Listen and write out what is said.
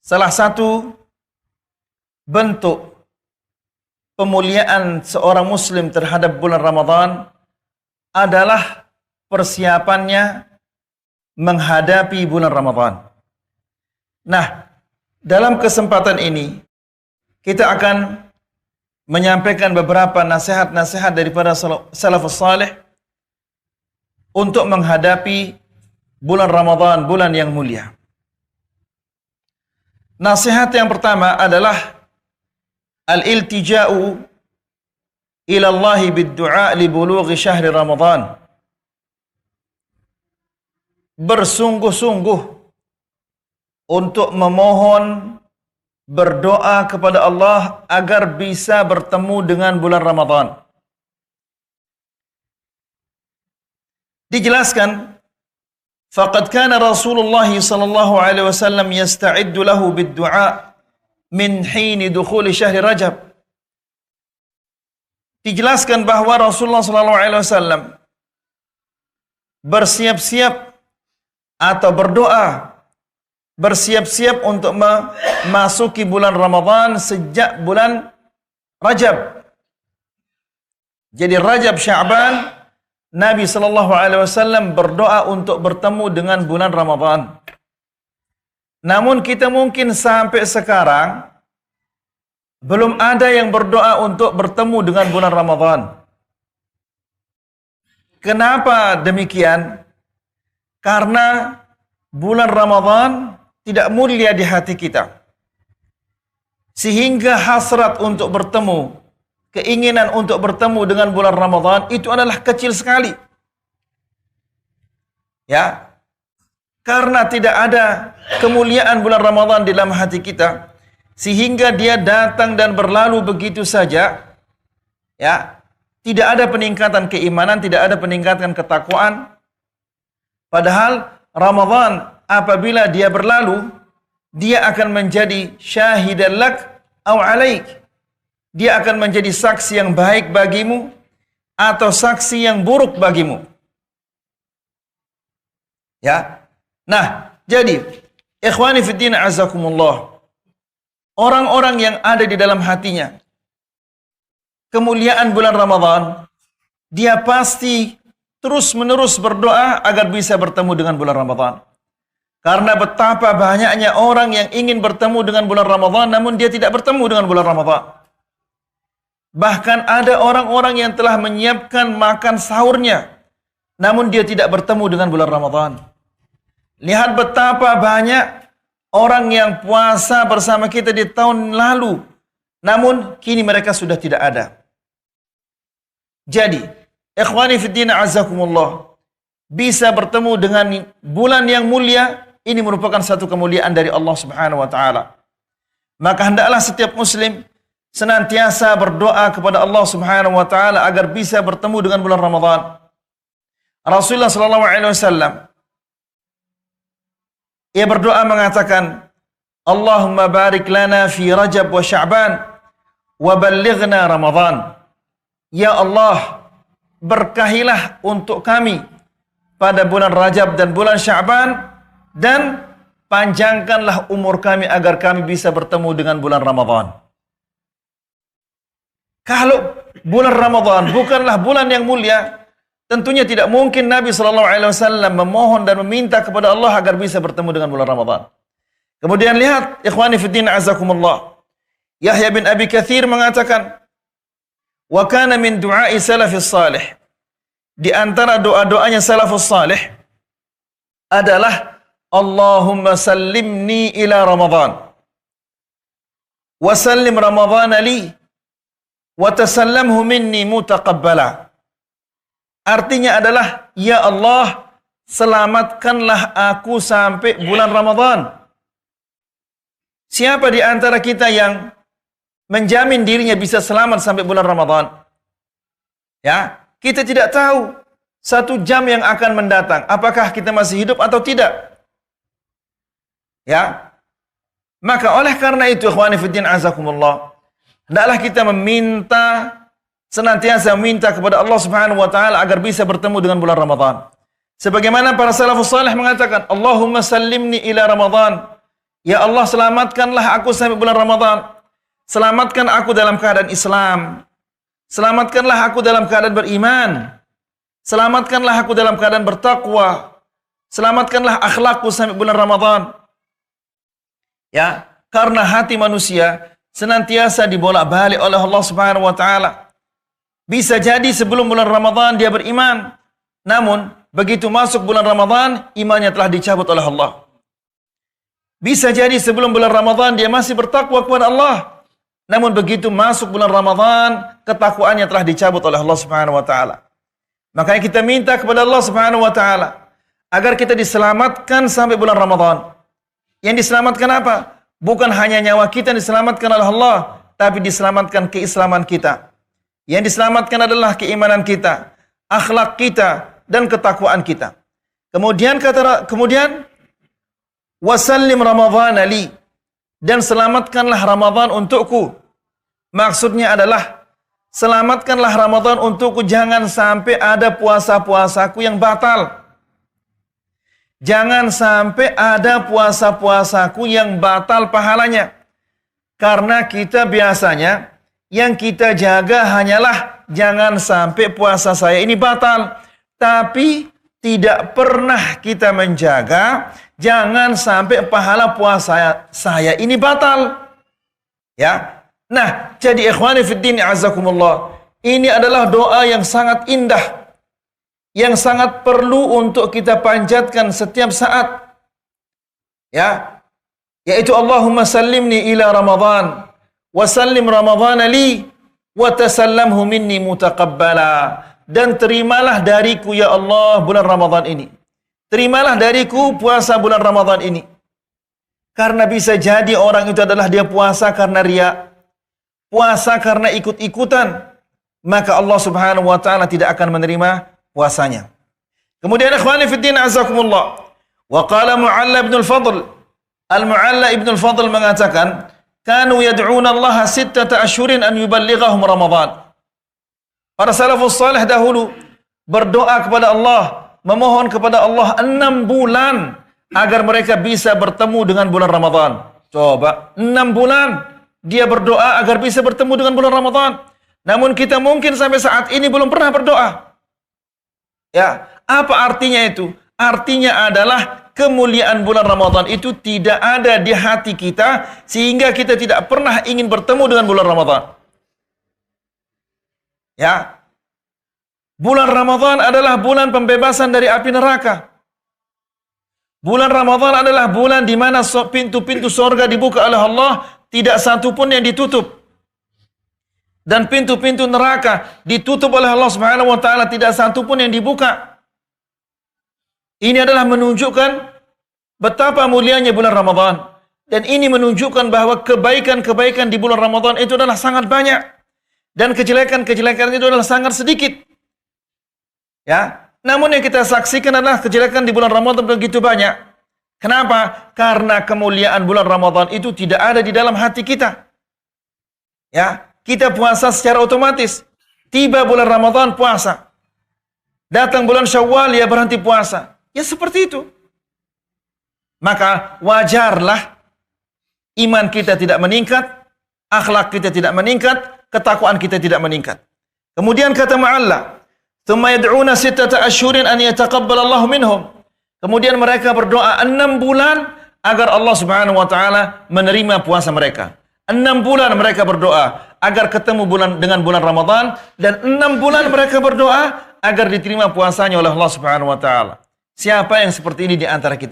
Salah satu bentuk pemuliaan seorang muslim terhadap bulan Ramadan adalah persiapannya menghadapi bulan Ramadan. Nah, dalam kesempatan ini kita akan menyampaikan beberapa nasihat-nasihat daripada salafus salih untuk menghadapi bulan Ramadan, bulan yang mulia. Nasihat yang pertama adalah al-iltija'u ila Allah bid-du'a li bulughi syahri Ramadan. Bersungguh-sungguh untuk memohon, berdoa kepada Allah agar bisa bertemu dengan bulan Ramadan. Dijelaskan, faqad kana Rasulullah sallallahu alaihi wasallam yasta'iddu lahu bid-du'a min hini dukhuli syahri Rajab. Dijelaskan bahwa Rasulullah sallallahu alaihi wasallam bersiap-siap atau bersiap-siap untuk memasuki bulan Ramadan sejak bulan Rajab. Jadi Rajab, Sya'ban, Nabi sallallahu alaihi wasallam berdoa untuk bertemu dengan bulan Ramadan. Namun kita mungkin sampai sekarang belum ada yang berdoa untuk bertemu dengan bulan Ramadan. Kenapa demikian? Karena bulan Ramadan tidak mulia di hati kita. Sehingga hasrat untuk bertemu, keinginan untuk bertemu dengan bulan Ramadan itu adalah kecil sekali. Ya. Karena tidak ada kemuliaan bulan Ramadan di dalam hati kita, sehingga dia datang dan berlalu begitu saja. Ya. Tidak ada peningkatan keimanan, tidak ada peningkatan ketakwaan. Padahal Ramadan apabila dia berlalu, dia akan menjadi syahidan lak au alaik. Dia akan menjadi saksi yang baik bagimu atau saksi yang buruk bagimu. Ya. Nah, jadi ikhwani fiddin azakumullah, orang-orang yang ada di dalam hatinya kemuliaan bulan Ramadan, dia pasti terus-menerus berdoa agar bisa bertemu dengan bulan Ramadan. Karena betapa banyaknya orang yang ingin bertemu dengan bulan Ramadan namun dia tidak bertemu dengan bulan Ramadan. Bahkan ada orang-orang yang telah menyiapkan makan sahurnya namun dia tidak bertemu dengan bulan Ramadan. Lihat betapa banyak orang yang puasa bersama kita di tahun lalu namun kini mereka sudah tidak ada. Jadi ikhwani fiddin azakumullah, bisa bertemu dengan bulan yang mulia, ini merupakan satu kemuliaan dari Allah Subhanahu wa taala. Maka hendaklah setiap muslim senantiasa berdoa kepada Allah Subhanahu wa taala agar bisa bertemu dengan bulan Ramadan. Rasulullah sallallahu alaihi wasallam ia berdoa mengatakan, Allahumma barik lana fi Rajab wa Sya'ban wa ballighna Ramadan. Ya Allah, berkahilah untuk kami pada bulan Rajab dan bulan Sya'ban, dan panjangkanlah umur kami agar kami bisa bertemu dengan bulan Ramadan. Kalau bulan Ramadan bukanlah bulan yang mulia, tentunya tidak mungkin Nabi SAW memohon dan meminta kepada Allah agar bisa bertemu dengan bulan Ramadan. Kemudian lihat, ikhwani fiddin azakumullah, Yahya bin Abi Katsir mengatakan, wa kana min du'ai salafis salih, di antara doa-doanya salafus salih adalah Allahumma sallimni ila Ramadan wa sallim Ramadan li wa tasallamhu minni mutaqabbala. Artinya adalah, ya Allah, selamatkanlah aku sampai bulan Ramadan. Siapa di antara kita yang menjamin dirinya bisa selamat sampai bulan Ramadan? Ya, kita tidak tahu satu jam yang akan mendatang apakah kita masih hidup atau tidak. Ya. Maka oleh karena itu ikhwani fiddin azakumullah, hendaklah kita senantiasa meminta kepada Allah Subhanahu wa taala agar bisa bertemu dengan bulan Ramadan. Sebagaimana para salafus salih mengatakan, Allahumma sallimni ila Ramadan, Ya Allah, selamatkanlah aku sampai bulan Ramadan. Selamatkan aku dalam keadaan Islam. Selamatkanlah aku dalam keadaan beriman. Selamatkanlah aku dalam keadaan bertakwa. Selamatkanlah akhlakku sampai bulan Ramadan. Ya, karena hati manusia senantiasa dibolak-balik oleh Allah Subhanahu wa taala. Bisa jadi sebelum bulan Ramadan dia beriman, namun begitu masuk bulan Ramadan imannya telah dicabut oleh Allah. Bisa jadi sebelum bulan Ramadan dia masih bertakwa kepada Allah, namun begitu masuk bulan Ramadan ketakwaannya telah dicabut oleh Allah Subhanahu wa taala. Makanya kita minta kepada Allah Subhanahu wa taala agar kita diselamatkan sampai bulan Ramadan. Yang diselamatkan apa? Bukan hanya nyawa kita yang diselamatkan oleh Allah, tapi diselamatkan keislaman kita. Yang diselamatkan adalah keimanan kita, akhlak kita, dan ketakwaan kita. Kemudian wasallim Ramadhan li, dan selamatkanlah Ramadan untukku. Maksudnya adalah selamatkanlah Ramadan untukku, jangan sampai ada puasa-puasaku yang batal. Jangan sampai ada puasa-puasaku yang batal pahalanya. Karena kita biasanya yang kita jaga hanyalah jangan sampai puasa saya ini batal. Tapi tidak pernah kita menjaga jangan sampai pahala puasa saya ini batal. Ya. Nah, jadi ikhwani fiddin azakumullah, ini adalah doa yang sangat indah, yang sangat perlu untuk kita panjatkan setiap saat. Ya, yaitu Allahumma sallimni ila Ramadan wa sallim Ramadhan li wa tasallamhu minni mutaqabbala. Dan terimalah dariku ya Allah bulan Ramadan ini. Terimalah dariku puasa bulan Ramadan ini. Karena bisa jadi orang itu adalah dia puasa karena riya, puasa karena ikut-ikutan, maka Allah Subhanahu wa taala tidak akan menerima puasanya. Kemudian ikhwani fiddin azakumullah, wa qala Mu'alla ibn al-Fadl, Al-Mu'alla ibn al-Fadl mengatakan, kanu yad'una Allah 6 ashhurin an yuballighahum Ramadan. Para salafus salih dahulu berdoa kepada Allah, memohon kepada Allah 6 bulan agar mereka bisa bertemu dengan bulan Ramadan. Coba, 6 bulan dia berdoa agar bisa bertemu dengan bulan Ramadan. Namun kita mungkin sampai saat ini belum pernah berdoa. Ya, apa artinya itu? Artinya adalah kemuliaan bulan Ramadan itu tidak ada di hati kita sehingga kita tidak pernah ingin bertemu dengan bulan Ramadan. Ya. Bulan Ramadan adalah bulan pembebasan dari api neraka. Bulan Ramadan adalah bulan di mana pintu-pintu surga dibuka oleh Allah, tidak satu pun yang ditutup. Dan pintu-pintu neraka ditutup oleh Allah Subhanahu wa taala, tidak satu pun yang dibuka. Ini adalah menunjukkan betapa mulianya bulan Ramadan. Dan ini menunjukkan bahwa kebaikan-kebaikan di bulan Ramadan itu adalah sangat banyak. Dan kejelekan-kejelekan itu adalah sangat sedikit. Ya, namun yang kita saksikan adalah kejelekan di bulan Ramadan begitu banyak. Kenapa? Karena kemuliaan bulan Ramadan itu tidak ada di dalam hati kita. Ya, kita puasa secara otomatis. Tiba bulan Ramadan puasa. Datang bulan Syawal ya berhenti puasa. Ya seperti itu. Maka wajarlah iman kita tidak meningkat, akhlak kita tidak meningkat, ketakwaan kita tidak meningkat. Kemudian kata Mu'alla, "Tsumma yad'una 6 ashhurin an yataqabbal Allah minhum." Kemudian mereka berdoa 6 bulan agar Allah Subhanahu wa taala menerima puasa mereka. 6 bulan mereka berdoa agar ketemu dengan bulan Ramadan, dan 6 bulan mereka berdoa agar diterima puasanya oleh Allah Subhanahu wa taala. Siapa yang seperti ini di antara kita?